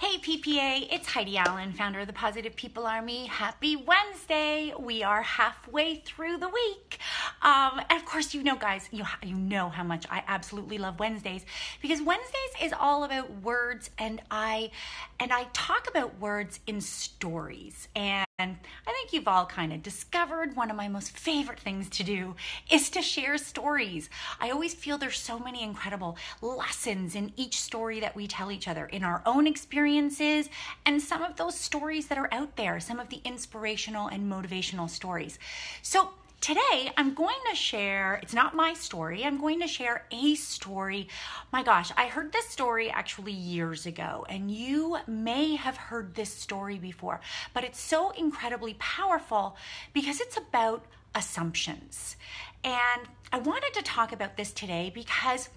Hey PPA, it's Heidi Allen, founder of the Positive People Army. Happy Wednesday. We are halfway through the week. And of course, you know guys, you know how much I absolutely love Wednesdays, because Wednesdays is all about words, and I talk about words in stories. And I think you've all kind of discovered one of my most favorite things to do is to share stories. I always feel there's so many incredible lessons in each story that we tell each other, in our own experiences, and some of those stories that are out there, some of the inspirational and motivational stories. So today, I'm going to share, it's not my story, I'm going to share a story. My gosh, I heard this story actually years ago, and you may have heard this story before, but it's so incredibly powerful because it's about assumptions. And I wanted to talk about this today because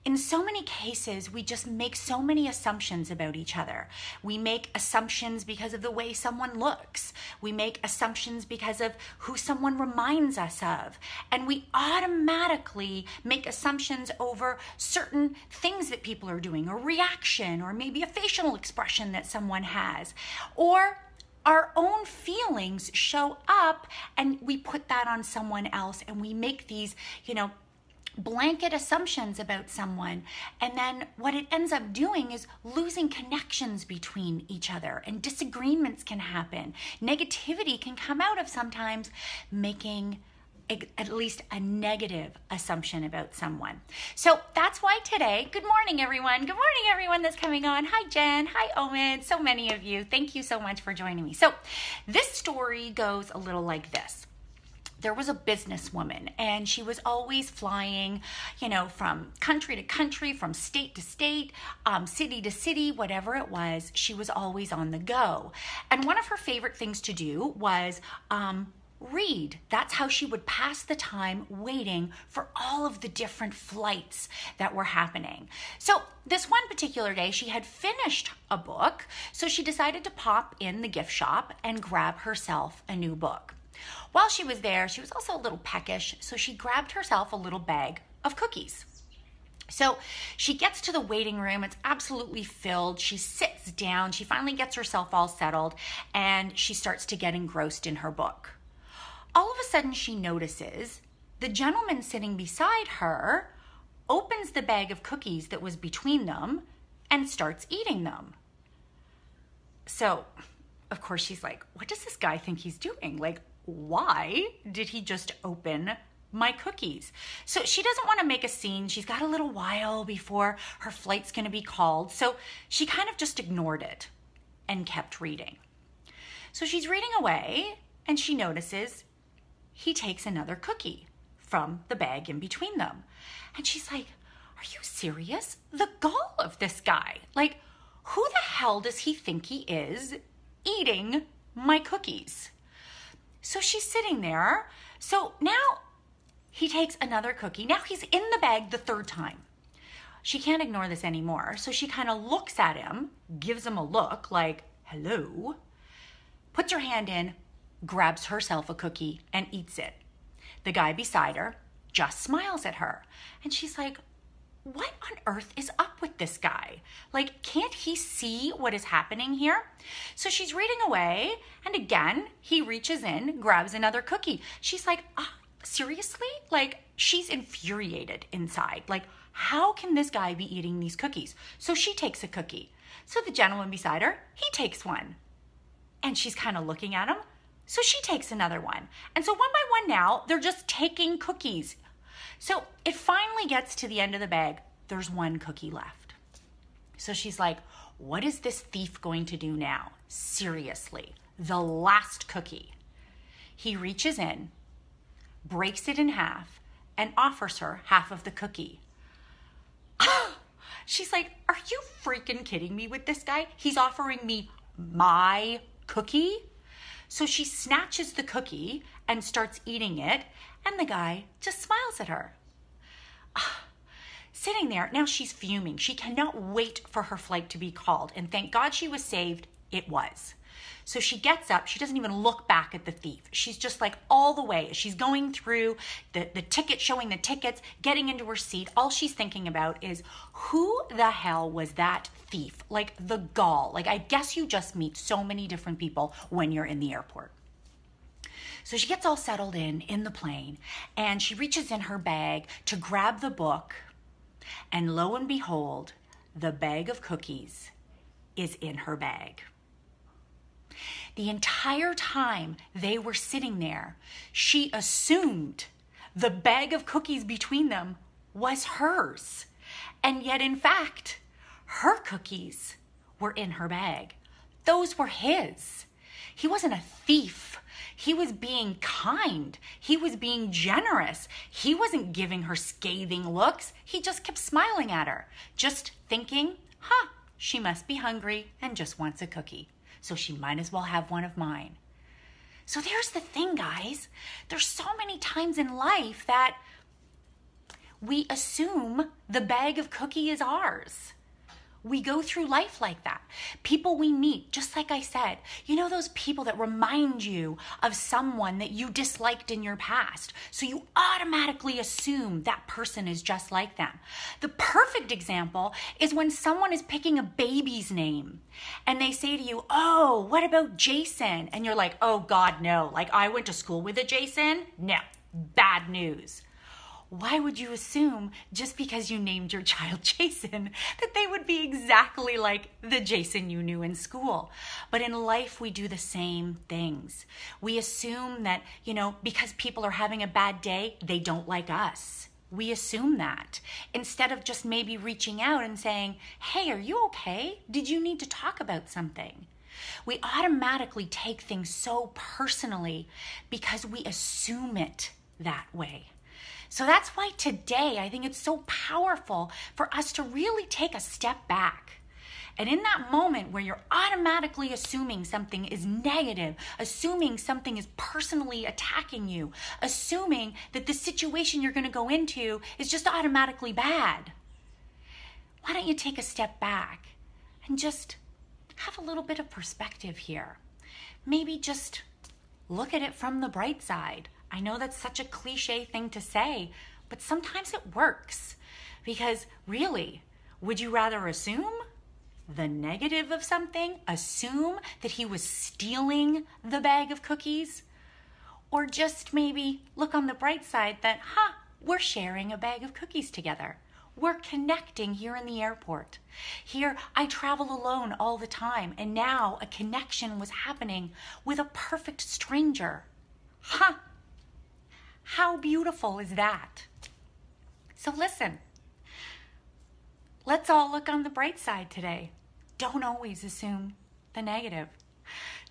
in so many cases, we just make so many assumptions about each other. We make assumptions because of the way someone looks. We make assumptions because of who someone reminds us of. And we automatically make assumptions over certain things that people are doing, a reaction, or maybe a facial expression that someone has. Or our own feelings show up and we put that on someone else, and we make these, blanket assumptions about someone. And then what it ends up doing is losing connections between each other, and disagreements can happen. Negativity can come out of sometimes making at least a negative assumption about someone. So that's why today, good morning everyone. Good morning everyone that's coming on. Hi Jen, hi Omen, so many of you. Thank you so much for joining me. So this story goes a little like this. There was a businesswoman, and she was always flying, from country to country, from state to state, city to city, whatever it was. She was always on the go. And one of her favorite things to do was read. That's how she would pass the time, waiting for all of the different flights that were happening. So this one particular day, she had finished a book, so she decided to pop in the gift shop and grab herself a new book. While she was there, she was also a little peckish, so she grabbed herself a little bag of cookies. So she gets to the waiting room. It's absolutely filled. She sits down. She finally gets herself all settled, and she starts to get engrossed in her book. All of a sudden, she notices the gentleman sitting beside her opens the bag of cookies that was between them and starts eating them. So, of course, she's like, what does this guy think he's doing? Why did he just open my cookies? So she doesn't want to make a scene. She's got a little while before her flight's going to be called. So she kind of just ignored it and kept reading. So she's reading away, and she notices he takes another cookie from the bag in between them. And she's like, are you serious? The gall of this guy. Who the hell does he think he is eating my cookies? So she's sitting there. So now he takes another cookie. Now he's in the bag the third time. She can't ignore this anymore. So she kind of looks at him, gives him a look like, hello, puts her hand in, grabs herself a cookie and eats it. The guy beside her just smiles at her. And she's like, what on earth is up with this guy? Can't he see what is happening here? So she's reading away, and again, he reaches in, grabs another cookie. She's like, seriously? She's infuriated inside. How can this guy be eating these cookies? So she takes a cookie. So the gentleman beside her, he takes one. And she's kind of looking at him. So she takes another one. And so one by one now, they're just taking cookies. So it finally gets to the end of the bag. There's one cookie left. So she's like, what is this thief going to do now? Seriously, the last cookie. He reaches in, breaks it in half, and offers her half of the cookie. She's like, are you freaking kidding me with this guy? He's offering me my cookie? So she snatches the cookie and starts eating it, and the guy just smiles at her. Sitting there, now she's fuming. She cannot wait for her flight to be called, and thank God she was saved it was. So she gets up, she doesn't even look back at the thief. She's just like all the way. She's going through the ticket, showing the tickets, getting into her seat. All she's thinking about is, who the hell was that thief? Like the gall. Like, I guess you just meet so many different people when you're in the airport. So she gets all settled in the plane, and she reaches in her bag to grab the book, and lo and behold, the bag of cookies is in her bag. The entire time they were sitting there, she assumed the bag of cookies between them was hers. And yet, in fact, her cookies were in her bag. Those were his. He wasn't a thief. He was being kind. He was being generous. He wasn't giving her scathing looks. He just kept smiling at her, just thinking, she must be hungry and just wants a cookie, so she might as well have one of mine. So there's the thing, guys. There's so many times in life that we assume the bag of cookie is ours. We go through life like that. People we meet, just like I said, you know those people that remind you of someone that you disliked in your past. So you automatically assume that person is just like them. The perfect example is when someone is picking a baby's name and they say to you, oh, what about Jason? And you're like, oh God, no. Like, I went to school with a Jason? No, bad news. Why would you assume just because you named your child Jason that they would be exactly like the Jason you knew in school? But in life, we do the same things. We assume that, because people are having a bad day, they don't like us. We assume that instead of just maybe reaching out and saying, hey, are you okay? Did you need to talk about something? We automatically take things so personally because we assume it that way. So that's why today I think it's so powerful for us to really take a step back. And in that moment where you're automatically assuming something is negative, assuming something is personally attacking you, assuming that the situation you're going to go into is just automatically bad, why don't you take a step back and just have a little bit of perspective here? Maybe just look at it from the bright side. I know that's such a cliche thing to say, but sometimes it works. Because really, would you rather assume the negative of something? Assume that he was stealing the bag of cookies? Or just maybe look on the bright side that, we're sharing a bag of cookies together. We're connecting here in the airport. Here, I travel alone all the time, and now a connection was happening with a perfect stranger. How beautiful is that? So listen, let's all look on the bright side today. Don't always assume the negative.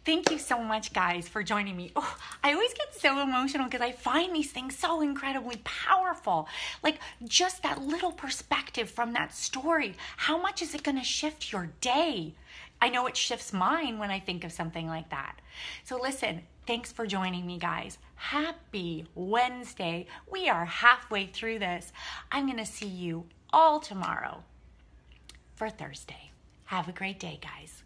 Thank you so much, guys, for joining me. Oh, I always get so emotional because I find these things so incredibly powerful. Like just that little perspective from that story. How much is it going to shift your day? I know it shifts mine when I think of something like that. So listen, thanks for joining me, guys. Happy Wednesday. We are halfway through this. I'm going to see you all tomorrow for Thursday. Have a great day, guys.